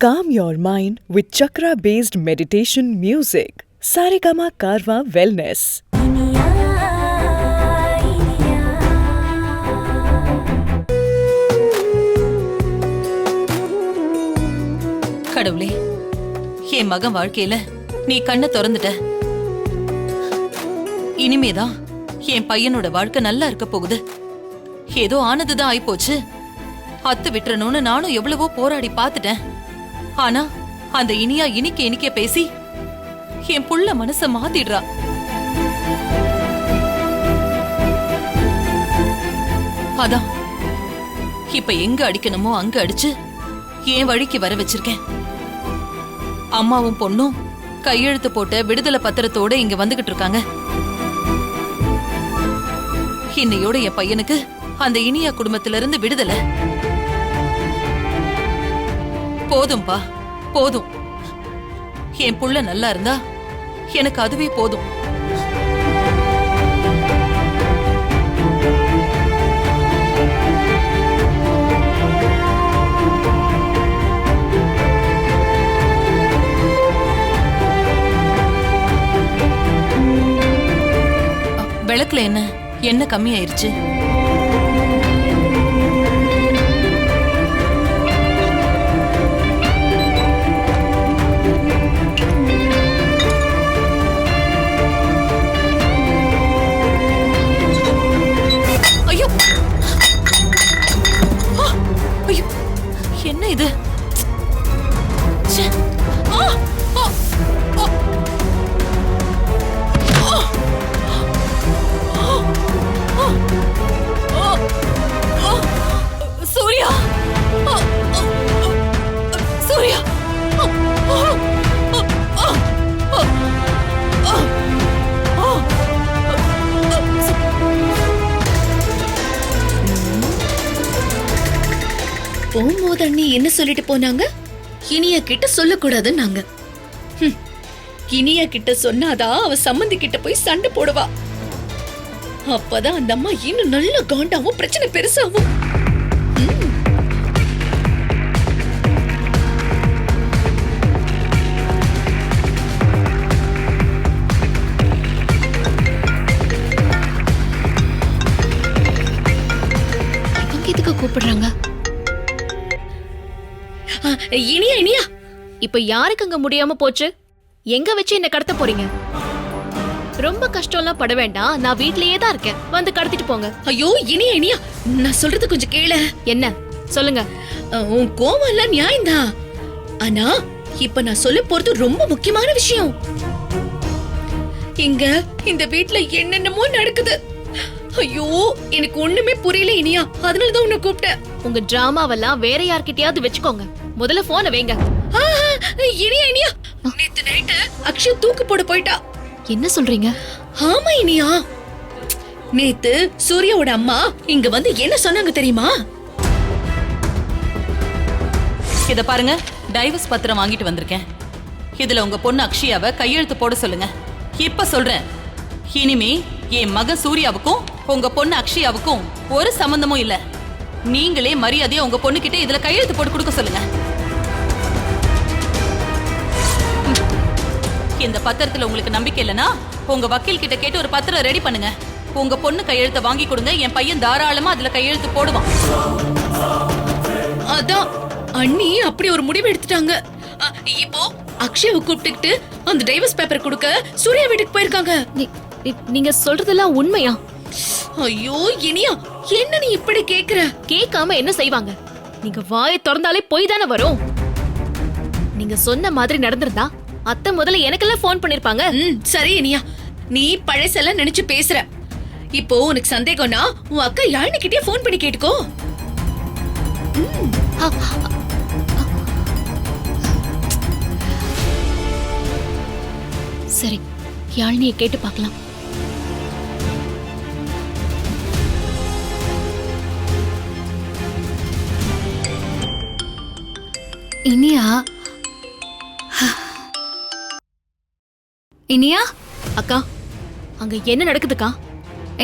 Calm your mind with chakra-based meditation music. Saregama Karwa Wellness. கடவுளே, என் மகன் வாழ்க்கையில நீ கண்ணை திறந்துட்ட. இனிமேதான் என் பையனோட வாழ்க்கை நல்லா இருக்க போகுது. ஏதோ ஆனதுதான் ஆயிப்போச்சு. அத்து விட்டுறணும்னு நானும் எவ்வளவோ போராடி பாத்துட்டேன். ஆனா அந்த இனியா இனிக்க பேசி என் புள்ள மனச மாத்திடுறா. அதான் இப்ப எங்க அடிக்கணுமோ அங்க அடிச்சு என் வழிக்கு வர வச்சிருக்கேன். அம்மாவும் பொண்ணும் கையெழுத்து போட்ட விடுதலை பத்திரத்தோட இங்க வந்துகிட்டு இருக்காங்க. இன்னையோட என் பையனுக்கு அந்த இனியா குடும்பத்தில இருந்து விடுதலை. போதும்பா, போதும். என் புள்ள நல்லா இருந்தா எனக்கு அதுவே போதும். விளக்குல என்ன கம்மியாயிருச்சு? ஐயோ ஐயோ, என்ன இது? சூர்யா, சூர்யா, போகும்போது அண்ணி என்ன சொல்லிட்டு போனாங்க? இனியா கிட்ட சொல்லக்கூடாதுன்னாங்க. இனியா கிட்ட சொன்னாதான் அவ சம்மந்தி கிட்ட போய் சண்டை போடுவா. அப்பதான் அந்த அம்மா இன்னும் நல்ல காண்டாவும் பிரச்சனை பெருசாவும். இவங்க எதுக்கு கூப்பிடுறாங்க? இனியா இனியா, இப்ப யாருக்கு அங்க முடியாம போச்சு? எங்க வச்சு என்ன கடத்த போறீங்க? ரொம்ப கஷ்டம்லாம் பட வேண்டாம், நான் வீட்லயே தான் இருக்கேன். வந்து கடத்திட்டு போங்க. ஐயோ இனியா இனியா, நான் சொல்றது கொஞ்சம் கேள. என்ன சொல்லுங்க. உன் கோவம் எல்லாம் நியாயம்தான். ஆனா இப்ப நான் சொல்ல போறது ரொம்ப முக்கியமான விஷயம். இங்க இந்த வீட்ல என்னென்னமோ நடக்குது. ஐயோ எனக்கு ஒண்ணுமே புரியல இனியா, அதனாலதான் உன்னை கூப்பிட்டேன். உங்க டிராமாவெல்லாம் வேற யார்கிட்டயாவது வச்சுக்கோங்க. முதல்ல போனை வைங்க. இனியா இனியா, நேத்து நைட்டு அக்ஷய் தூக்கு போட போயிட்டா. என்ன சொல்றீங்க? ஆமா இனியா, நேத்து சூர்யாவோட அம்மா இங்க வந்து என்ன சொன்னாங்க தெரியுமா? இத பாருங்க, டைவர்ஸ் பத்திரம் வாங்கிட்டு வந்திருக்கேன். இதுல உங்க பொண்ணு அக்ஷயாவை கையெழுத்து போட சொல்லுங்க. இப்ப சொல்றேன், இனிமே என் மகன் சூர்யாவுக்கும் உங்க பொண்ணு அக்ஷயாவுக்கும் ஒரு சம்பந்தமும் இல்ல. நீங்களே மரியாதையா உங்க பொண்ணு கிட்ட இதுல கையெழுத்து போட்டு கொடுக்க சொல்லுங்க. இந்த பத்திரத்துல உங்களுக்கு நம்பிக்கை இல்லனா உங்க வக்கீல் கிட்ட கேட்டு ஒரு பத்திரம் ரெடி பண்ணுங்க. உங்க பொண்ணு கையெழுத்த வாங்கி கொடுங்க. என் பையன் தாராளமா அதுல கையெழுத்து போடுவான். அதான் அண்ணி அப்படி ஒரு முடிவு எடுத்துட்டாங்க. இப்போ அக்ஷயாவை கூப்பிட்டுக்கிட்டு அந்த டைவர்ஸ் பேப்பர் கொடுக்க சூர்யா வீட்டுக்கு போயிருக்காங்க. நீங்க சொல்றதெல்லாம் உண்மையா? ஐயோ இனியா, என்ன நீ இப்படி கேக்குற? கேட்காம என்ன செய்வாங்க? நீங்க வாயை திறந்தாலே போய் தானே வரும். நீங்க சொன்ன மாதிரி நடந்திருந்தா அத்தை முதல்ல எனக்கெல்லாம் போன் பண்ணிருப்பாங்க. சரி இனியா, நீ பழசெல்லாம் நினைச்சு பேசுற. இப்போ உனக்கு சந்தேகம்னா உன் அக்கா யாழ்னிக்கிட்டே போன் பண்ணி கேட்டுக்கோ. சரி, யாழ்னியை கேட்டு பார்க்கலாம். இனியா, இனியா, அக்கா, அங்க என்ன நடக்குதுக்கா?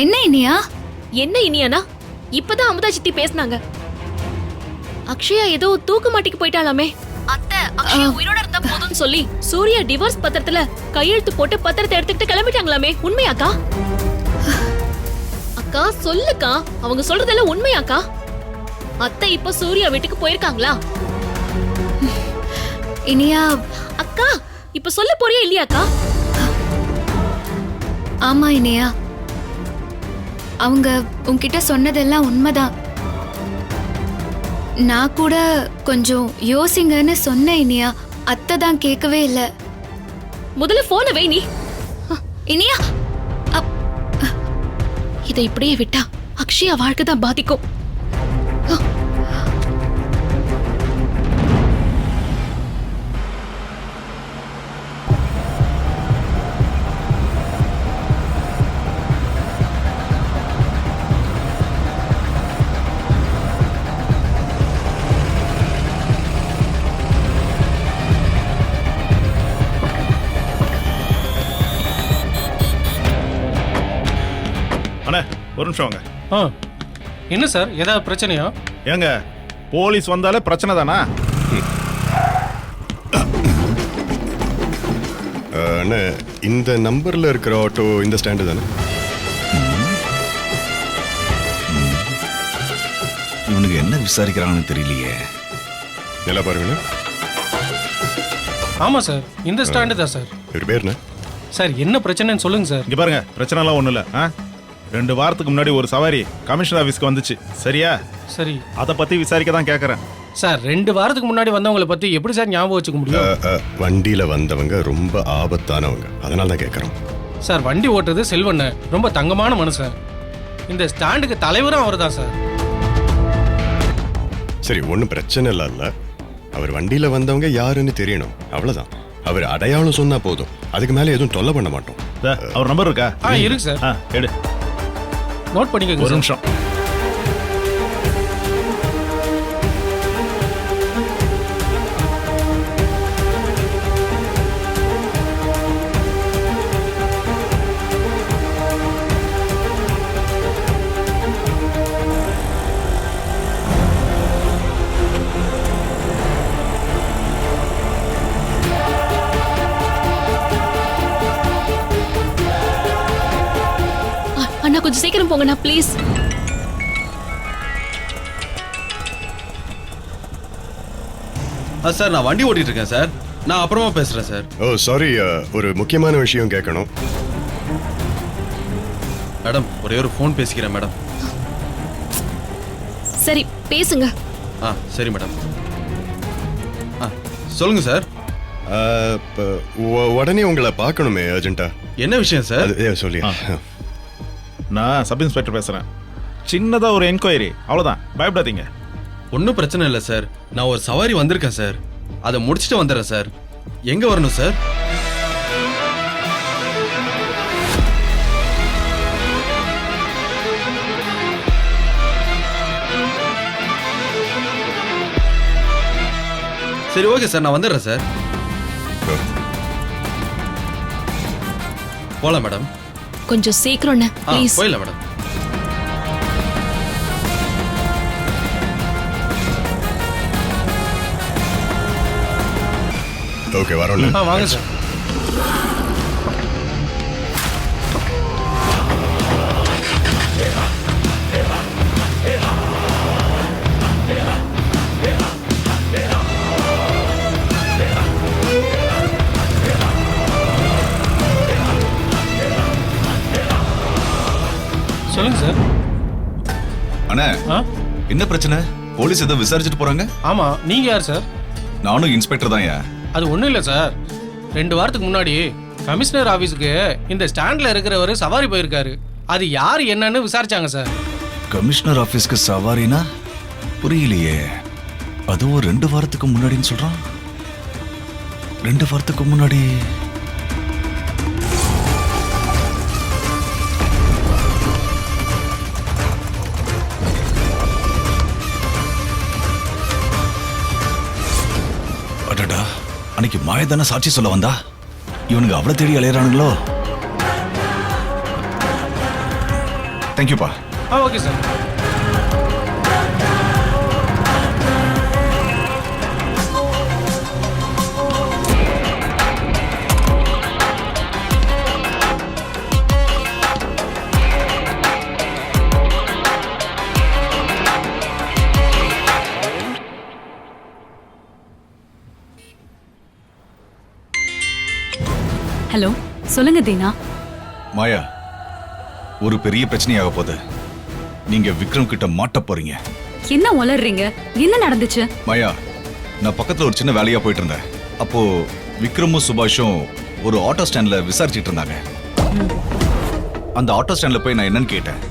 என்ன இனியா? என்ன இனியானா? இப்பதான் அமுதா சித்தி பேசினாங்க. அக்ஷயா ஏதோ தூக்கு மாட்டிக்கு போயிட்டாலாமே. அத்தை, அக்ஷயா உயிரோட இருந்தா போதும்னு சொல்லி சூர்யா டிவோர்ஸ் பத்திரத்துல கையெழுத்து போட்டு பத்திரத்தை எடுத்துக்கிட்டு கிளம்பிட்டாங்களாமே, உண்மையாக்கா? அக்கா சொல்லுக்கா, அவங்க சொல்றதெல்லாம் உண்மையாக்கா? அத்தை இப்ப சூர்யா வீட்டுக்கு போயிருக்காங்களா? இனியா, அக்கா இப்ப சொல்ல போறியா இல்லையாக்கா? ஆமா இனியா, அவங்க உன்கிட்ட சொன்னதெல்லாம் உண்மைதான். நான் கூட கொஞ்சம் யோசிங்கன்னு சொன்னேன் இனியா. அத்தை தான் கேட்கவே இல்லை. முதல்ல போனை வை நீ. இனியா, இதை இப்படியே விட்டா அக்ஷயா வாழ்க்கை தான் பாதிக்கும். அண்ணே ஒரு நிமிஷம் வாங்க. என்ன சார், ஏதாவது பிரச்சனையா? ஏங்க போலீஸ் வந்தாலே பிரச்சனை தானா? அண்ணே, இந்த நம்பர்ல இருக்கிற ஆட்டோ இந்த ஸ்டாண்டு தானே? இவனுக்கு என்ன விசாரிக்கிறாங்கன்னு தெரியலையே. நல்லா பாருங்க. ஆமா சார், இந்த ஸ்டாண்டு தான் சார். இவர் பேர் என்ன சார்? என்ன பிரச்சனைன்னு சொல்லுங்க சார். இங்க பாருங்க, பிரச்சனைலாம் ஒண்ணும் இல்ல. 2 வாரத்துக்கு முன்னாடி ஒரு சவாரி கமிஷனர் ஆபீஸ்க்கு வந்துச்சு, சரியா? சரி. அதை பத்தி விசாரிக்க தான் கேக்குறேன். சார் 2 வாரத்துக்கு முன்னாடி வந்தவங்களை பத்தி எப்படி சார் ஞாபகம் வச்சுக்க முடியும்? வண்டியில வந்தவங்க ரொம்ப ஆபத்தானவங்க, அதனால தான் கேட்கறோம். சார் வண்டி ஓட்டுறது செல்வண்ண ரொம்ப தங்கமான மனுஷன். இந்த ஸ்டாண்டுக்கு தலைவரும் அவர் தான் சார். சரி, ஒன்றும் பிரச்சனை இல்ல. அவர் வண்டியில வந்தவங்க யாருன்னு தெரியணும், அவ்வளவுதான். அவர் அடையாளம் சொன்னா போதும், அதுக்கு மேல எதுவும் தொல்லை பண்ண மாட்டோம். அவர் நம்பர் இருக்கா? இருக்கு சார். எடு, நோட் பண்ணிக்கோங்க. ஒரு நிமிஷம். அண்ணா கொஞ்சம் சீக்கிரம் போங்கண்ணா ப்ளீஸ். சார் நான் வண்டி ஓட்டிட்டு இருக்கேன் சார், நான் அப்புறமா பேசுறேன் சார். ஓ சாரி, ஒரு முக்கியமான விஷயம் கேட்கணும். மேடம் ஒரே ஒரு ஃபோன் பேசிக்கிறேன் மேடம். சரி பேசுங்க. சரி மேடம். சொல்லுங்க சார். உடனே உங்களை பார்க்கணுமே அர்ஜென்ட்டா. என்ன விஷயம் சார்? சொல்லி. நான் சப் இன்ஸ்பெக்டர் பேசுறேன். சின்னதா ஒரு என்கொயரி, அவ்வளவுதான், பயப்படாதீங்க. ஒன்றும் பிரச்சனை இல்லை சார். நான் ஒரு சவாரி வந்திருக்கேன் சார், அதை முடிச்சுட்டு வந்துடுறேன் சார். எங்க வரணும் சார்? சரி ஓகே சார், நான் வந்துடுறேன் சார். போலாம் மேடம். கொஞ்சம் சீக்கிரம் ப்ளீஸ். போயிடலாம் மேடம். ஓகே வரோம். வாங்க சார். சொல்லுங்க சார். அண்ணா, என்ன பிரச்சனை? போலீஸ் ஏதோ விசாரிச்சுட்டு போறாங்க. ஆமா, நீங்க யார் சார்? நானும் இன்ஸ்பெக்டர் தான். அது ஒண்ணும் இல்ல சார், 2 வாரத்துக்கு முன்னாடி கமிஷனர் ஆபீஸ்க்கு இந்த ஸ்டாண்ட்ல இருக்கிறவர் சவாரி போயிருக்காரு. அது யார் என்னன்னு விசாரிச்சாங்க சார். கமிஷனர் ஆபீஸ்க்கு சவாரினா புரியலையே. அதுவும் 2 வாரத்துக்கு முன்னாடின்னு சொல்றான். 2 வாரத்துக்கு முன்னாடி அடடா, அன்னைக்கு மாயதான சாட்சி சொல்ல வந்தா. இவனுக்கு அவ்வளவு தேடி அலையறானுங்களோ. தேங்க்யூப்பா. Okay sir. ஹலோ, சொல்லுங்க தீனா. மாயா, ஒரு பெரிய பிரச்சனையாக போகுது. நீங்க விக்ரம் கிட்ட மாட்ட போறீங்க. என்ன உளறீங்க? என்ன நடந்துச்சு? மாயா, நான் பக்கத்துல ஒரு சின்ன வேலையா போயிட்டு இருந்தேன். அப்போ விக்ரமும் சுபாஷும் ஒரு ஆட்டோ ஸ்டாண்ட்ல விசாரிச்சிட்டு இருந்தாங்க. அந்த ஆட்டோ ஸ்டாண்ட்ல போய் நான் என்னன்னு கேட்டேன்.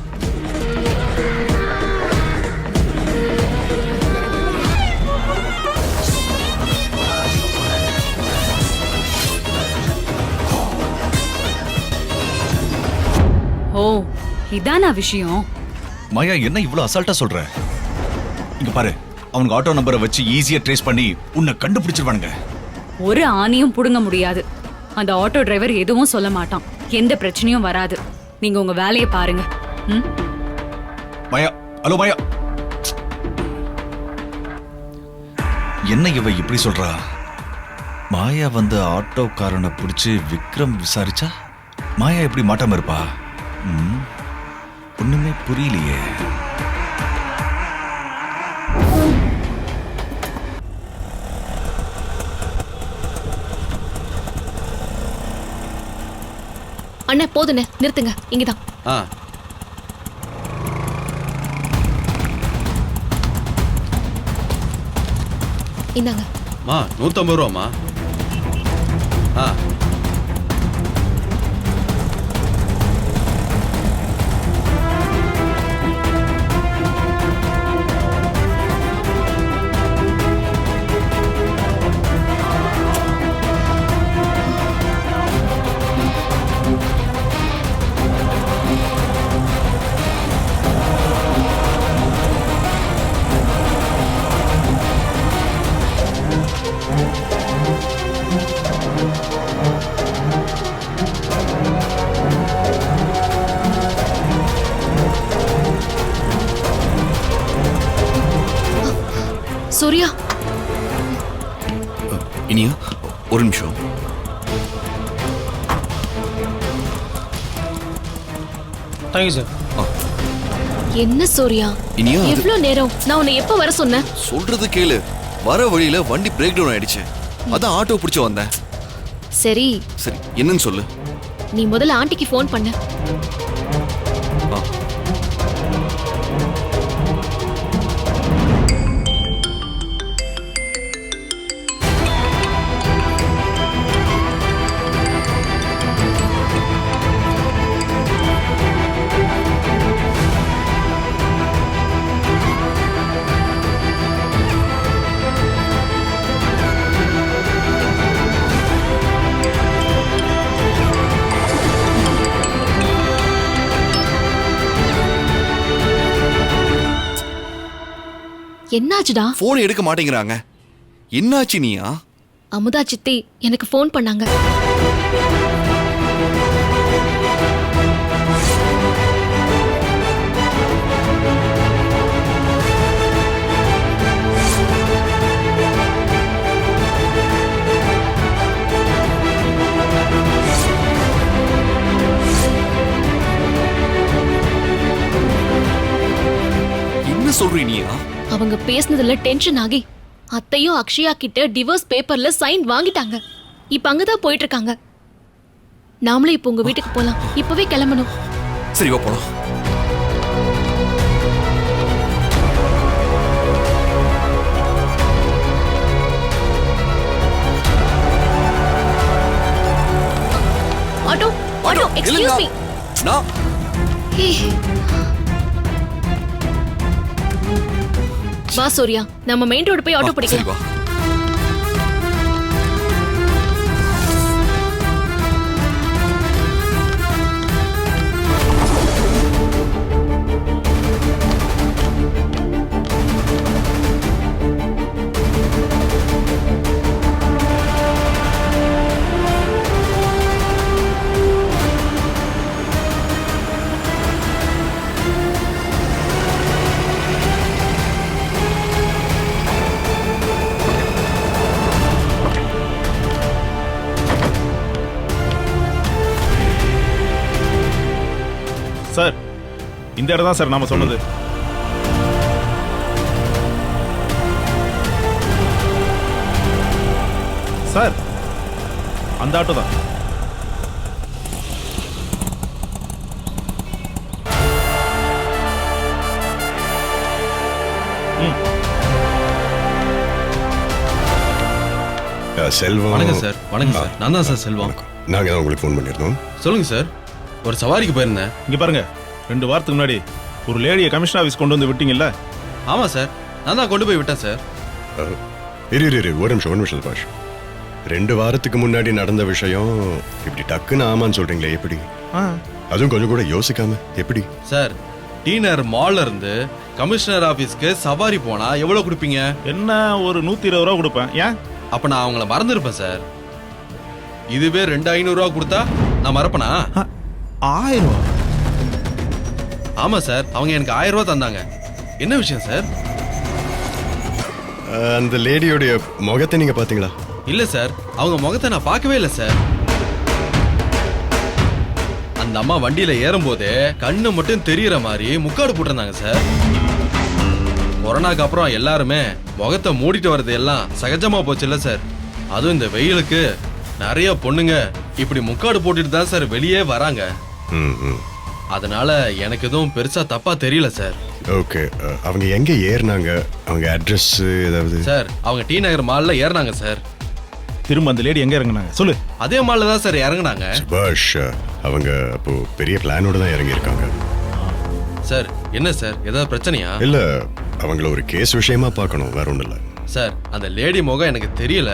ஓ, இதானா விஷயம்? மாயா, என்ன இவ்வளவு அசால்ட்டா சொல்ற? இங்க பாரு, அவங்க ஆட்டோ நம்பரை வச்சு ஈஸியா ட்ரேஸ் பண்ணி உன்னை கண்டுபிடிச்சிருவானுங்க. ஒரு ஆணியும் புடுங்க முடியாது. அந்த ஆட்டோ டிரைவர் எதுவும் சொல்ல மாட்டான். எந்த பிரச்சனையும் வராது. நீங்க உங்க வேலையை பாருங்க. மாயா, ஹலோ மாயா. என்ன இவ இப்படி சொல்றா? மாயா வந்து ஆட்டோக்காரனை பிடிச்சு விக்ரம் விசாரிச்சா மாயா எப்படி மாட்டாம இருப்பா? ஒண்ணுமே புரியலையே. அண்ணா போதுண்ணே, நிறுத்துங்க. இங்கதான். இந்தாங்க. 150 ரூபாமா? சூர்யா, இனியா ஒரு நிமிஷம். Thank you sir. என்ன சூர்யா, இனியா, எவ்வளவு நேரம்? நான் உன்னை எப்ப வர சொன்னேன்? சொல்றது கேளு. வர வழியில வண்டி பிரேக் டவுன் ஆயிடுச்சு. அதான் ஆட்டோ பிடிச்சு வந்தேன். சரி சரி, என்னன்னு சொல்லு. நீ முதல்ல ஆண்டிக்கு ஃபோன் பண்ணு. என்னாச்சுடா? போன் எடுக்க மாட்டேங்கிறாங்க. என்னாச்சு நீயா? அமுதா சித்தி எனக்கு ஃபோன் பண்ணாங்க. என்ன சொல்றீனியா? அவங்க பேசினதுல டென்ஷன் ஆகி அத்தையும் அக்ஷயா கிட்ட டிவோர்ஸ் பேப்பர்ல சைன் வாங்கிட்டாங்க. இப்ப அங்கதான் போயிட்டு இருக்காங்க. நாமளே இப்ப உங்க வீட்டுக்கு போலாம். இப்பவே கிளம்பணும். சரி வா போலாம். Auto auto, excuse me. நான் வா சூர்யா, நம்ம மெயின் ரோடு போய் ஆட்டோ பிடிக்கலாம். சார், இந்த இடம் தான் சார் நாம சொன்னது. சார், அந்த ஆட்டோ தான். செல்வம். வணக்கம் சார். வணக்கம் சார். நான் தான் சார் செல்வம். நாங்கள் தான் உங்களுக்கு ஃபோன் பண்ணியிருந்தோம். சொல்லுங்க சார். ஒரு சவாரிக்கு போயிருந்தேன். இங்க பாருங்க, 2 வாரத்துக்கு முன்னாடி ஒரு லேடியை கமிஷனர் ஆஃபீஸ் கொண்டு வந்து விட்டீங்கல்ல? ஆமாம் சார், நான் தான் கொண்டு போய் விட்டேன் சார். இரு ஒரு நிமிஷம் பாஷ். 2 வாரத்துக்கு முன்னாடி நடந்த விஷயம் இப்படி டக்குன்னு ஆமான்னு சொல்றீங்களே, எப்படி? அதுவும் கொஞ்சம் கூட யோசிக்காம எப்படி? சார், டீனர் மால்ல இருந்து கமிஷனர் ஆபீஸ்க்கு சவாரி போனா எவ்வளவு கொடுப்பீங்க? என்ன, ஒரு 120 ரூபா கொடுப்பேன். ஏன்? அப்ப நான் அவங்கள மறந்துருப்பேன் சார். இதுவே 2500 ரூபா கொடுத்தா நான் மறப்பனா? 1000 ரூபா? ஆமா சார், அவங்க எனக்கு 1000 ரூபா தந்தாங்க. என்ன விஷயம் சார்? அந்த லேடியோடைய முகத்தை நீங்க பாத்தீங்களா? இல்ல சார், அவங்க முகத்தை நான் பார்க்கவே இல்லை சார். அந்த அம்மா வண்டியில ஏறும் போதே கண்ணு மட்டும் தெரியற மாதிரி முக்காடு போட்டிருந்தாங்க சார். கொரோனாக்கு அப்புறம் எல்லாருமே முகத்தை மூடிட்டு வர்றது எல்லாம் சகஜமா போச்சு இல்ல சார். அதுவும் இந்த வெயிலுக்கு நிறைய பொண்ணுங்க இப்படி முக்காடு போட்டுட்டு தான் சார் வெளியே வராங்க. அதனால எனக்கு எதுவும் பெருசா தப்பா தெரியல சார். ஓகே, அவங்க எங்க ஏறினாங்க? அவங்க அட்ரஸ் ஏதாவது? சார், அவங்க டி நகர் மால்ல ஏறினாங்க சார். திரும்ப அந்த லேடி எங்க இறங்குனாங்க சொல்லு? அதே மால்ல தான் சார் இறங்குனாங்க. சுபாஷ், அவங்க அப்போ பெரிய பிளானோட தான் இறங்கி இருக்காங்க. சார், என்ன சார், ஏதாவது பிரச்சனையா? இல்ல, அவங்கள ஒரு கேஸ் விஷயமா பார்க்கணும், வேற ஒண்ணும் இல்ல. சார், அந்த லேடி முகம் எனக்கு தெரியல.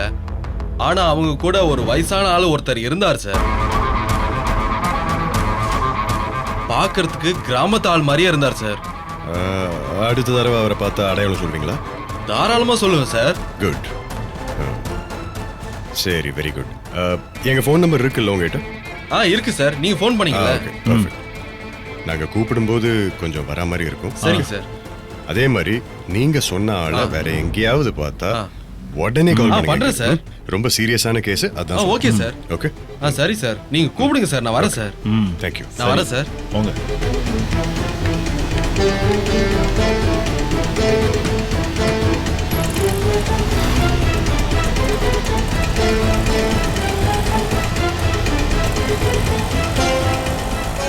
ஆனா அவங்க கூட ஒரு வயசான ஆளு ஒருத்தர் இருந்தார் சார். பார்க்கிறதுக்கு கிராமத்து ஆள் மாதிரியே இருந்தார் சார். அடுத்த தடவை அவரை பார்த்தா அடையாளம் சொல்றீங்களா? தாராளமா சொல்லுவேன் சார். குட். சரி, வெரி குட். எங்க ஃபோன் நம்பர் இருக்குல்ல உங்ககிட்ட? இருக்கு சார், நீங்க ஃபோன் பண்ணீங்களா? பர்ஃபெக்ட். நாங்க கூப்பிடும்போது கொஞ்சம் வரா மாதிரி இருக்கும். சரிங்க சார். அதே மாதிரி நீங்க சொன்ன ஆளை வேற எங்கேயாவது பார்த்தா உடனே கால் பண்றேன் சார். ரொம்ப சீரியஸான கேஸ் அதான். Okay sir. ஓகே. சரி சார், நீங்க கூப்பிடுங்க சார், நான் வரேன் சார். Thank you. நான் வரேன் சார். போங்க.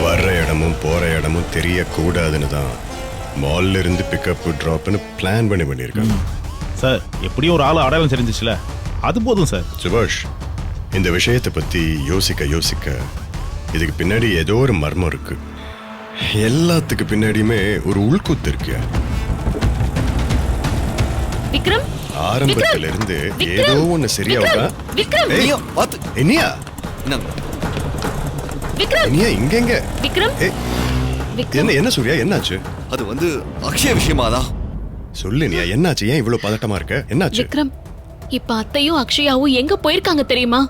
வர்ற இடமும் போற இடமும் தெரியக்கூடாதுன்னு தான் மால்ல இருந்து பிக்கப் டிராப்னு பிளான் பண்ணியிருக்காங்க. சார், எப்படியும் ஒரு ஆள் அடையாளம் தெரிஞ்சிச்சுல, அது போதும் சார். சுபாஷ், இந்த விஷயத்தை பத்தி யோசிக்க இதுக்கு பின்னாடி ஏதோ ஒரு மர்மம் இருக்கு. எல்லாத்துக்கு பின்னாடியுமே ஒரு உள்குத்து இருக்கு. விக்ரம், ஆரம்பத்துல இருந்து ஏதோ ஒண்ணு சரியாவா? விக்ரம், என்னையா விக்ரம், இனியா இங்க விக்ரம், என்ன சூர்யா, என்னாச்சு? அது வந்து அக்ஷய விஷயமாதான். சொல்லு நீயா, என்னாச்சு? ஏன் இவ்வளவு பதட்டமா இருக்க? என்னாச்சு? விக்ரம், இப்ப அத்தையும் அக்ஷயாவும் எங்க போயிருக்காங்க தெரியுமா?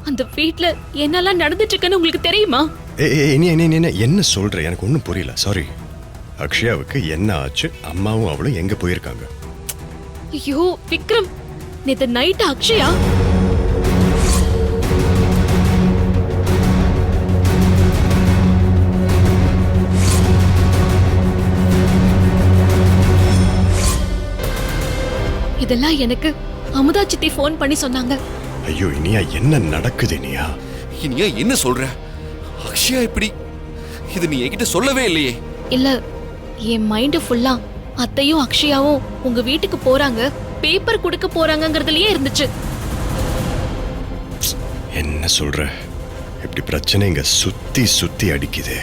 அந்த வீட்ல என்னெல்லாம் நடந்துட்டு இருக்குன்னு உங்களுக்கு தெரியுமா? என்ன சொல்ற? எனக்கு ஒண்ணும் புரியல. சாரி. அக்ஷயாவுக்கு என்ன ஆச்சு? அம்மாவும் அவளும் எங்க போயிருக்காங்க? ஐயோ விக்ரம், நேத்து நைட் அக்ஷயா இதெல்லாம் எனக்கு அமுதா சித்தி ஃபோன் பண்ணி சொன்னாங்க. ஐயோ இனியா, என்ன நடக்குது இனியா? இனியா என்ன சொல்ற? அக்ஷயா இப்படி? இது நீ என்கிட்ட சொல்லவே இல்லையே. இல்ல, என் மைண்ட் ஃபுல்லா அத்தையும் அக்ஷயாவும் உங்க வீட்டுக்கு போறாங்க, பேப்பர் கொடுக்க போறாங்கங்கிறதுலயே இருந்துச்சு. என்ன சொல்ற? இப்படி பிரச்சனை இங்க சுத்தி சுத்தி அடிக்குது.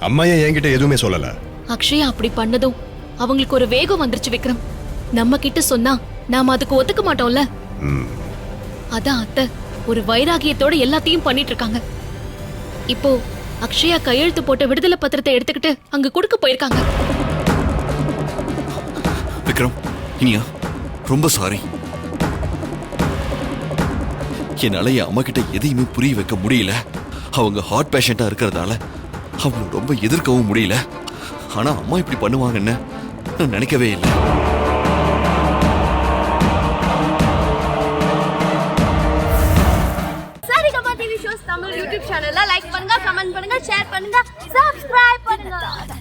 அம்மா ஏன் என்கிட்ட எதுவுமே சொல்லல? அக்ஷயா அப்படி பண்ணதும் அவங்களுக்கு ஒரு வேகம் வந்துருச்சு விக்ரம். நம்ம கிட்ட சொன்னா நாம அதுக்கு ஒத்துக்க மாட்டோம்ல. அதான் அத்தை ஒரு வைராகியத்தோட எல்லாத்தையும் பண்ணிட்டு இருக்காங்க. இப்போ அக்ஷயா கையெழுத்து போட்ட விடுதலை பத்திரத்தை எடுத்துக்கிட்டு அங்க கொடுக்க போயிருக்காங்க. விக்ரம், இனியா ரொம்ப சாரி. என்னால என் அம்மா கிட்ட எதையுமே புரிய வைக்க முடியல. அவங்க ஹார்ட் பேஷண்டா இருக்கிறதால அவங்க ரொம்ப எதிர்க்கவும் முடியல. ஆனா அம்மா இப்படி பண்ணுவாங்கன்னு நான் நினைக்கவே இல்லை. தமிழ் யூடியூப் சேனல்ல லைக் பண்ணுங்க, கமெண்ட் பண்ணுங்க, ஷேர் பண்ணுங்க, சப்ஸ்கிரைப் பண்ணுங்க.